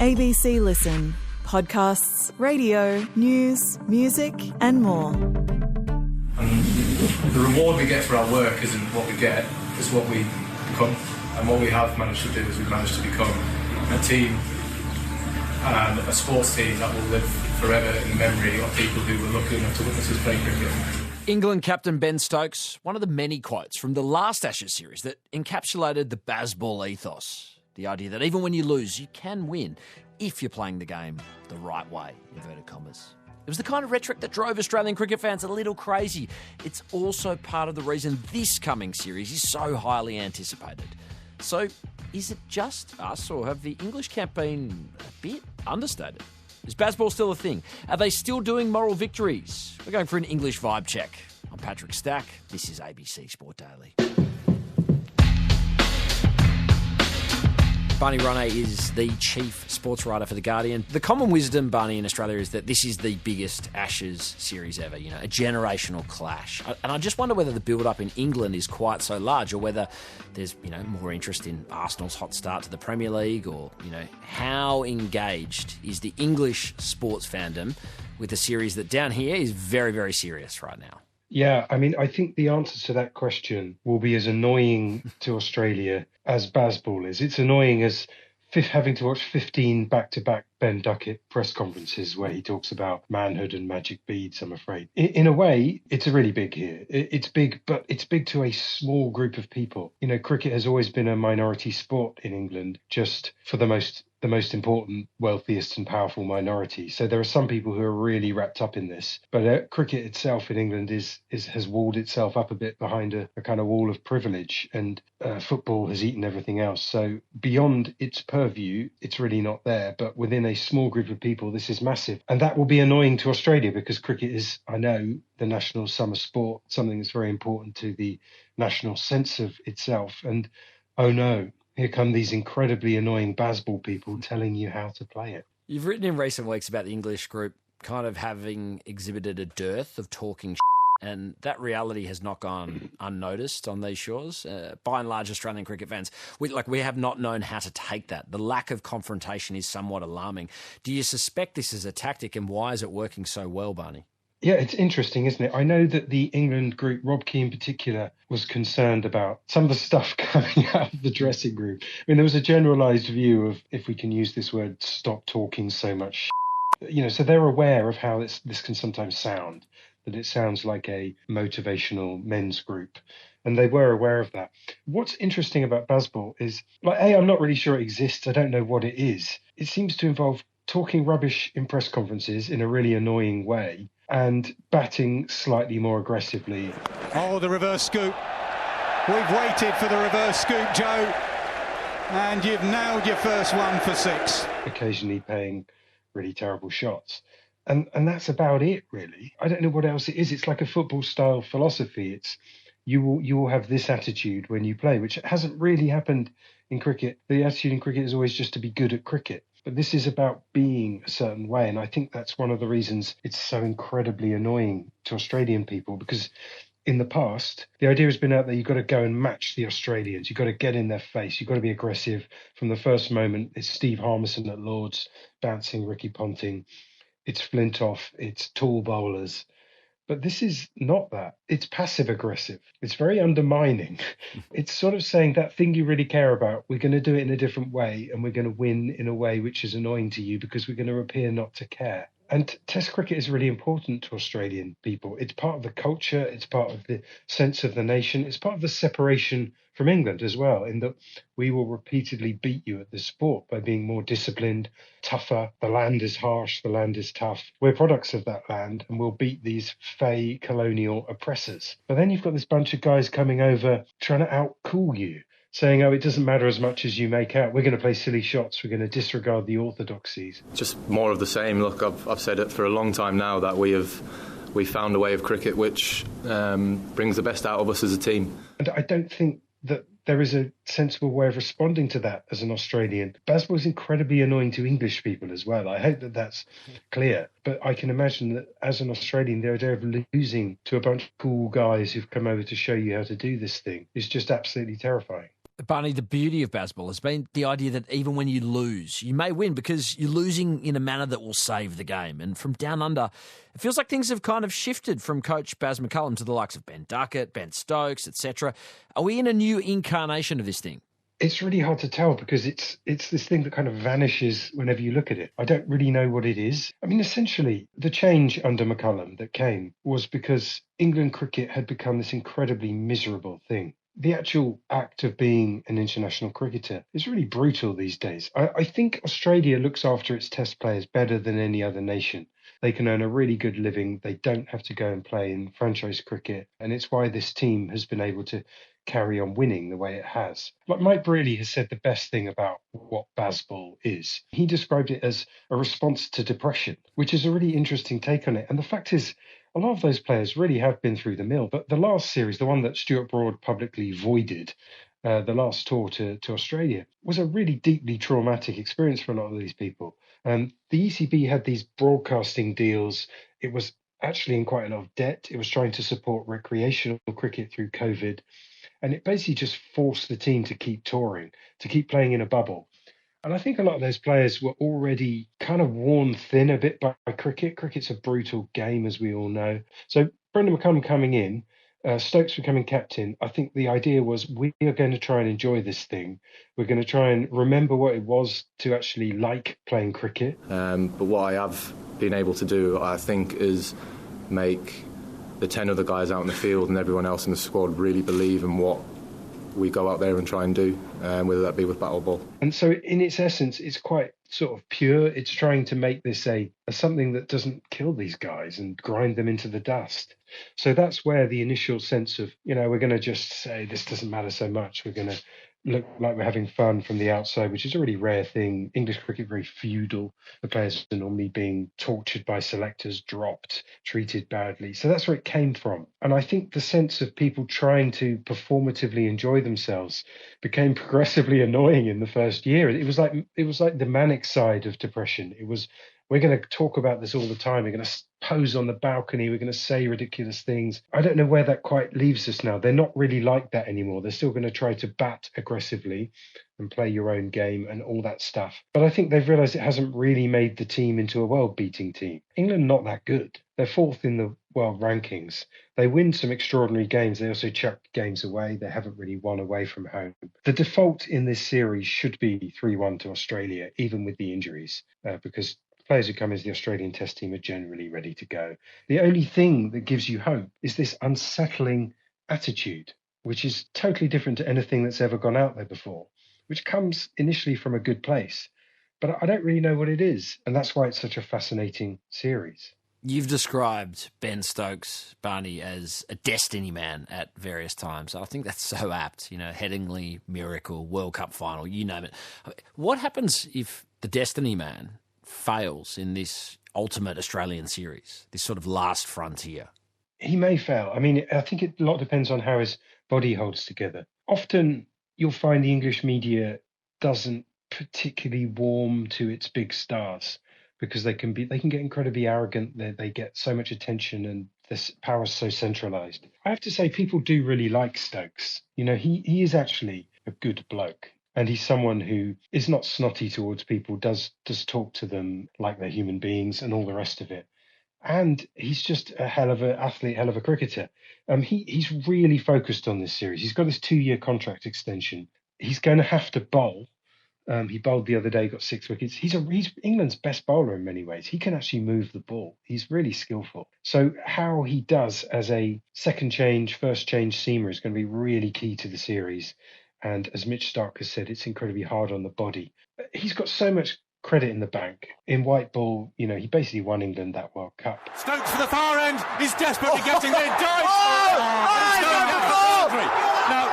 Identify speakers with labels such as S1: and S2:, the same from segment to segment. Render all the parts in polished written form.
S1: ABC Listen. Podcasts, radio, news, music and more.
S2: And the reward we get for our work isn't what we get, it's what we become. And what we have managed to do is we've managed to become a team and a sports team that will live forever in the memory of people who were lucky enough to witness us play cricket.
S3: England captain Ben Stokes, one of the many quotes from the last Ashes series that encapsulated the Bazball ethos. The idea that even when you lose, you can win if you're playing the game the right way, inverted commas. It was the kind of rhetoric that drove Australian cricket fans a little crazy. It's also part of the reason this coming series is so highly anticipated. So, is it just us, or have the English camp been a bit understated? Is Bazball still a thing? Are they still doing moral victories? We're going for an English vibe check. I'm Patrick Stack. This is ABC Sport Daily. Barney Ronay is the chief sports writer for The Guardian. The common wisdom, Barney, in Australia is that this is the biggest Ashes series ever, a generational clash. And I just wonder whether the build-up in England is quite so large, or whether there's, more interest in Arsenal's hot start to the Premier League, or, how engaged is the English sports fandom with a series that down here is very, very serious right now?
S4: Yeah, I think the answer to that question will be as annoying to Australia as Bazball is. It's annoying as having to watch 15 back-to-back Ben Duckett press conferences where he talks about manhood and magic beads, I'm afraid. In a way, it's really big here. It's big, but it's big to a small group of people. Cricket has always been a minority sport in England, just for the most important, wealthiest and powerful minority. So there are some people who are really wrapped up in this. But cricket itself in England has walled itself up a bit behind a kind of wall of privilege, and football has eaten everything else. So beyond its purview, it's really not there. But within a small group of people, this is massive. And that will be annoying to Australia because cricket is, I know, the national summer sport, something that's very important to the national sense of itself. And oh no, here come these incredibly annoying Bazball people telling you how to play it.
S3: You've written in recent weeks about the English group kind of having exhibited a dearth of talking and that reality has not gone unnoticed on these shores. By and large, Australian cricket fans, we have not known how to take that. The lack of confrontation is somewhat alarming. Do you suspect this is a tactic, and why is it working so well, Barney?
S4: Yeah, it's interesting, isn't it? I know that the England group, Rob Key in particular, was concerned about some of the stuff coming out of the dressing room. There was a generalised view of, if we can use this word, stop talking so much so they're aware of how this can sometimes sound, that it sounds like a motivational men's group. And they were aware of that. What's interesting about Bazball is, I'm not really sure it exists. I don't know what it is. It seems to involve talking rubbish in press conferences in a really annoying way, and batting slightly more aggressively.
S5: Oh, the reverse scoop. We've waited for the reverse scoop, Joe. And you've nailed your first one for 6.
S4: Occasionally paying really terrible shots. And that's about it, really. I don't know what else it is. It's like a football-style philosophy. It's you will have this attitude when you play, which hasn't really happened in cricket. The attitude in cricket is always just to be good at cricket. But this is about being a certain way. And I think that's one of the reasons it's so incredibly annoying to Australian people, because in the past, the idea has been out there, you've got to go and match the Australians. You've got to get in their face. You've got to be aggressive from the first moment. It's Steve Harmison at Lord's bouncing Ricky Ponting. It's Flintoff. It's tall bowlers. But this is not that. It's passive aggressive. It's very undermining. It's sort of saying that thing you really care about, we're going to do it in a different way, and we're going to win in a way which is annoying to you because we're going to appear not to care. And Test cricket is really important to Australian people. It's part of the culture. It's part of the sense of the nation. It's part of the separation from England as well, in that we will repeatedly beat you at this sport by being more disciplined, tougher. The land is harsh. The land is tough. We're products of that land, and we'll beat these fey colonial oppressors. But then you've got this bunch of guys coming over trying to out-cool you, saying, it doesn't matter as much as you make out. We're going to play silly shots. We're going to disregard the orthodoxies.
S6: Just more of the same. Look, I've said it for a long time now that we found a way of cricket which brings the best out of us as a team.
S4: And I don't think that there is a sensible way of responding to that as an Australian. Bazball is incredibly annoying to English people as well. I hope that that's clear. But I can imagine that as an Australian, the idea of losing to a bunch of cool guys who've come over to show you how to do this thing is just absolutely terrifying.
S3: Barney, the beauty of Bazball has been the idea that even when you lose, you may win because you're losing in a manner that will save the game. And from down under, it feels like things have kind of shifted from coach Baz McCullum to the likes of Ben Duckett, Ben Stokes, etc. Are we in a new incarnation of this thing?
S4: It's really hard to tell because it's this thing that kind of vanishes whenever you look at it. I don't really know what it is. I mean, essentially, the change under McCullum that came was because England cricket had become this incredibly miserable thing. The actual act of being an international cricketer is really brutal these days. I think Australia looks after its test players better than any other nation. They can earn a really good living. They don't have to go and play in franchise cricket. And it's why this team has been able to carry on winning the way it has. Like Mike Brearley has said the best thing about what Bazball is. He described it as a response to depression, which is a really interesting take on it. And the fact is, a lot of those players really have been through the mill. But the last series, the one that Stuart Broad publicly voided, the last tour to Australia, was a really deeply traumatic experience for a lot of these people. The ECB had these broadcasting deals. It was actually in quite a lot of debt. It was trying to support recreational cricket through COVID. And it basically just forced the team to keep touring, to keep playing in a bubble. And I think a lot of those players were already kind of worn thin a bit by cricket. Cricket's a brutal game, as we all know. So Brendon McCullum coming in, Stokes becoming captain, I think the idea was we are going to try and enjoy this thing. We're going to try and remember what it was to actually like playing cricket.
S6: But what I have been able to do, I think, is make the 10 other guys out in the field and everyone else in the squad really believe in what we go out there and try and do, whether that be with battle ball.
S4: And so in its essence, it's quite sort of pure. It's trying to make this a something that doesn't kill these guys and grind them into the dust. So that's where the initial sense of, we're going to just say this doesn't matter so much. We're going to look like we're having fun from the outside, which is a really rare thing. English cricket, very feudal. The players are normally being tortured by selectors, dropped, treated badly. So that's where it came from. And I think the sense of people trying to performatively enjoy themselves became progressively annoying in the first year. It was like the manic side of depression. It was, we're going to talk about this all the time. We're going to pose on the balcony. We're going to say ridiculous things. I don't know where that quite leaves us now. They're not really like that anymore. They're still going to try to bat aggressively and play your own game and all that stuff. But I think they've realised it hasn't really made the team into a world-beating team. England not that good. They're fourth in the world rankings. They win some extraordinary games. They also chuck games away. They haven't really won away from home. The default in this series should be 3-1 to Australia, even with the injuries, because players who come into the Australian Test team are generally ready to go. The only thing that gives you hope is this unsettling attitude, which is totally different to anything that's ever gone out there before, which comes initially from a good place. But I don't really know what it is, and that's why it's such a fascinating series.
S3: You've described Ben Stokes, Barney, as a destiny man at various times. I think that's so apt. Headingley, Miracle, World Cup final, you name it. What happens if the destiny man fails in this ultimate Australian series, this sort of last frontier?
S4: He may fail. I mean, I think a lot depends on how his body holds together. Often you'll find the English media doesn't particularly warm to its big stars because they can get incredibly arrogant. They get so much attention and this power is so centralised. I have to say, people do really like Stokes. He is actually a good bloke. And he's someone who is not snotty towards people, does talk to them like they're human beings and all the rest of it. And he's just a hell of an athlete, hell of a cricketer. He's really focused on this series. He's got this 2-year contract extension. He's going to have to bowl. He bowled the other day, got 6 wickets. He's England's best bowler in many ways. He can actually move the ball. He's really skillful. So how he does as a second change, first change seamer is going to be really key to the series. And as Mitch Stark has said, it's incredibly hard on the body. He's got so much credit in the bank. In white ball, he basically won England that World Cup.
S5: Stokes for the far end. He's desperately getting there. Dives. Now,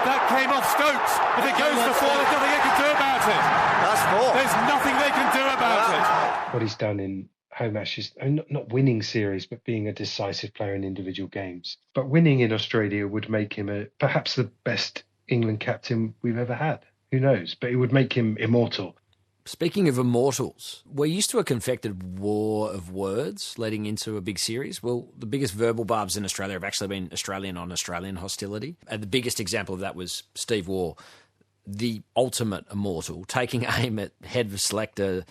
S5: that came off Stokes. If it goes for 4, there's nothing they can do about it. That's 4. There's nothing they can do about it.
S4: What he's done in home Ashes, not winning series, but being a decisive player in individual games. But winning in Australia would make him perhaps the best England captain we've ever had. Who knows? But it would make him immortal.
S3: Speaking of immortals, we're used to a confected war of words leading into a big series. Well, the biggest verbal barbs in Australia have actually been Australian on Australian hostility. And the biggest example of that was Steve Waugh the ultimate immortal, taking aim at head of selector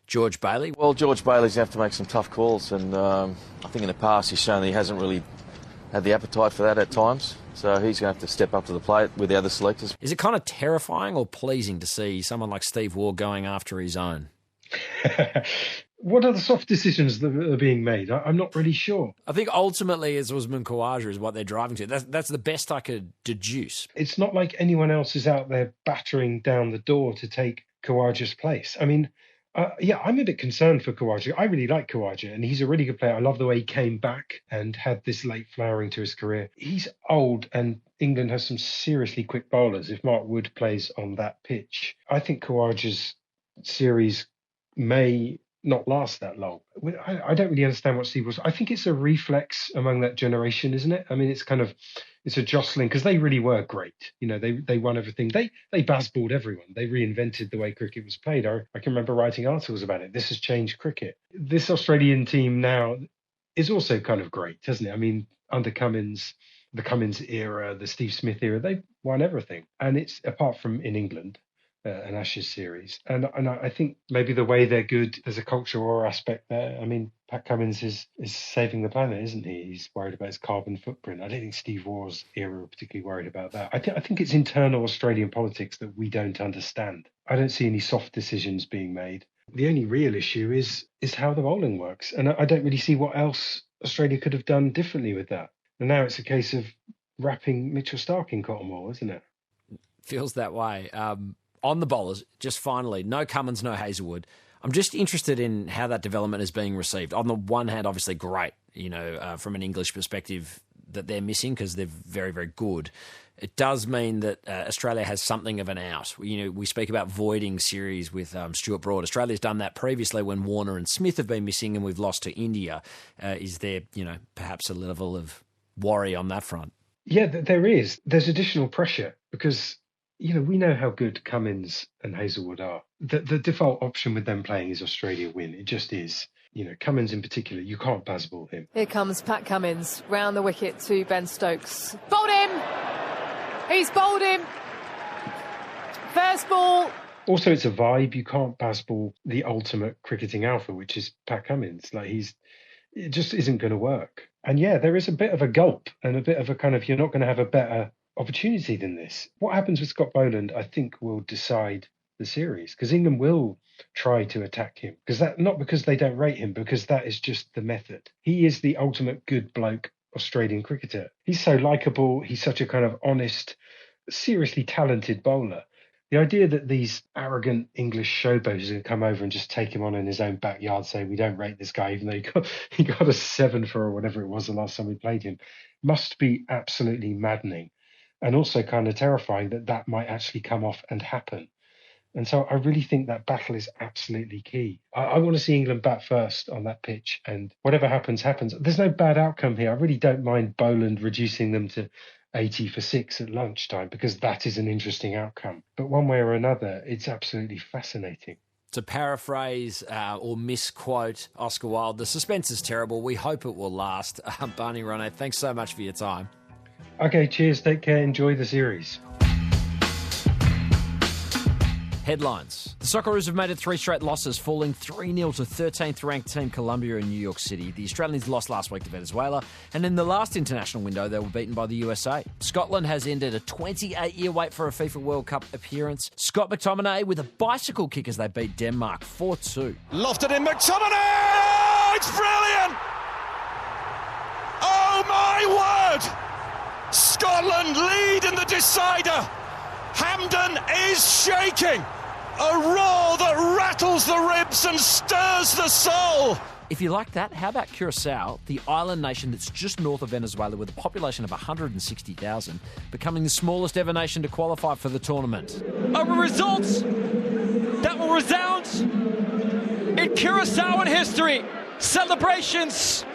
S3: George Bailey?
S7: Well, George Bailey's going to have to make some tough calls, and I think in the past he's shown that he hasn't really had the appetite for that at times. So he's going to have to step up to the plate with the other selectors.
S3: Is it kind of terrifying or pleasing to see someone like Steve Waugh going after his own?
S4: What are the soft decisions that are being made? I'm not really sure.
S3: I think ultimately it's Usman Khawaja is what they're driving to. That's the best I could deduce.
S4: It's not like anyone else is out there battering down the door to take Khawaja's place. I mean, I'm a bit concerned for Khawaja. I really like Khawaja, and he's a really good player. I love the way he came back and had this late flowering to his career. He's old, and England has some seriously quick bowlers if Mark Wood plays on that pitch. I think Khawaja's series may not last that long. I don't really understand what Steve was. I think it's a reflex among that generation, isn't it? I mean, it's a jostling, because they really were great. You know, they won everything. They Bazballed everyone. They reinvented the way cricket was played. I can remember writing articles about it. This has changed cricket. This Australian team now is also kind of great, hasn't it? I mean, under Cummins, the Cummins era, the Steve Smith era, they won everything. And it's, apart from in England, an Ashes series. And I think maybe the way they're good, there's a cultural war aspect there. I mean, Pat Cummins is saving the planet, isn't he? He's worried about his carbon footprint. I don't think Steve Waugh's era were particularly worried about that. I think it's internal Australian politics that we don't understand. I don't see any soft decisions being made. The only real issue is how the bowling works. And I don't really see what else Australia could have done differently with that. And now it's a case of wrapping Mitchell Starc in cotton wool, isn't it?
S3: Feels that way. On the bowlers, just finally, no Cummins, no Hazlewood. I'm just interested in how that development is being received. On the one hand, obviously great, from an English perspective that they're missing because they're very, very good. It does mean that Australia has something of an out. We speak about voiding series with Stuart Broad. Australia's done that previously when Warner and Smith have been missing and we've lost to India. Is there, perhaps a level of worry on that front?
S4: Yeah, there is. There's additional pressure because we know how good Cummins and Hazlewood are. The default option with them playing is Australia win. It just is. Cummins in particular, you can't Bazball him.
S8: Here comes Pat Cummins, round the wicket to Ben Stokes. Bowled him! He's bowled him! First ball.
S4: Also, it's a vibe. You can't Bazball the ultimate cricketing alpha, which is Pat Cummins. It just isn't going to work. And yeah, there is a bit of a gulp and a bit of a kind of, you're not going to have a better opportunity than this. What happens with Scott Boland, I think, will decide the series, because England will try to attack him, not because they don't rate him, because that is just the method. He is the ultimate good bloke Australian cricketer. He's so likeable. He's such a kind of honest, seriously talented bowler. The idea that these arrogant English showboaters are going to come over and just take him on in his own backyard, say we don't rate this guy, even though he got a 7 for or whatever it was the last time we played him, must be absolutely maddening. And also kind of terrifying that might actually come off and happen. And so I really think that battle is absolutely key. I want to see England bat first on that pitch, and whatever happens, happens. There's no bad outcome here. I really don't mind Boland reducing them to 80 for 6 at lunchtime, because that is an interesting outcome. But one way or another, it's absolutely fascinating.
S3: To paraphrase or misquote Oscar Wilde, the suspense is terrible. We hope it will last. Barney Ronay, thanks so much for your time.
S4: Okay, cheers. Take care. Enjoy the series.
S3: Headlines. The Socceroos have made it 3 straight losses, falling 3-0 to 13th ranked team Colombia in New York City. The Australians lost last week to Venezuela, and in the last international window, they were beaten by the USA. Scotland has ended a 28-year wait for a FIFA World Cup appearance. Scott McTominay with a bicycle kick as they beat Denmark 4-2.
S5: Lofted in McTominay! It's brilliant! Oh my word! Scotland lead in the decider. Hampden is shaking. A roar that rattles the ribs and stirs the soul.
S3: If you like that, how about Curacao, the island nation that's just north of Venezuela with a population of 160,000, becoming the smallest ever nation to qualify for the tournament?
S9: A result that will resound in Curaçaoan history. Celebrations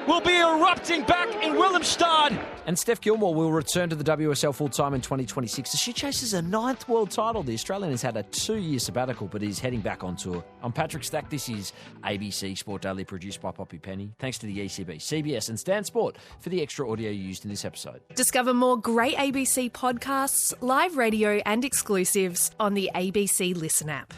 S9: will be erupting back in Willemstad.
S3: And Steph Gilmore will return to the WSL full-time in 2026 as she chases a 9th world title. The Australian has had a 2-year sabbatical but is heading back on tour. I'm Patrick Stack. This is ABC Sport Daily, produced by Poppy Penny. Thanks to the ECB, CBS and Stan Sport for the extra audio used in this episode.
S10: Discover more great ABC podcasts, live radio and exclusives on the ABC Listen app.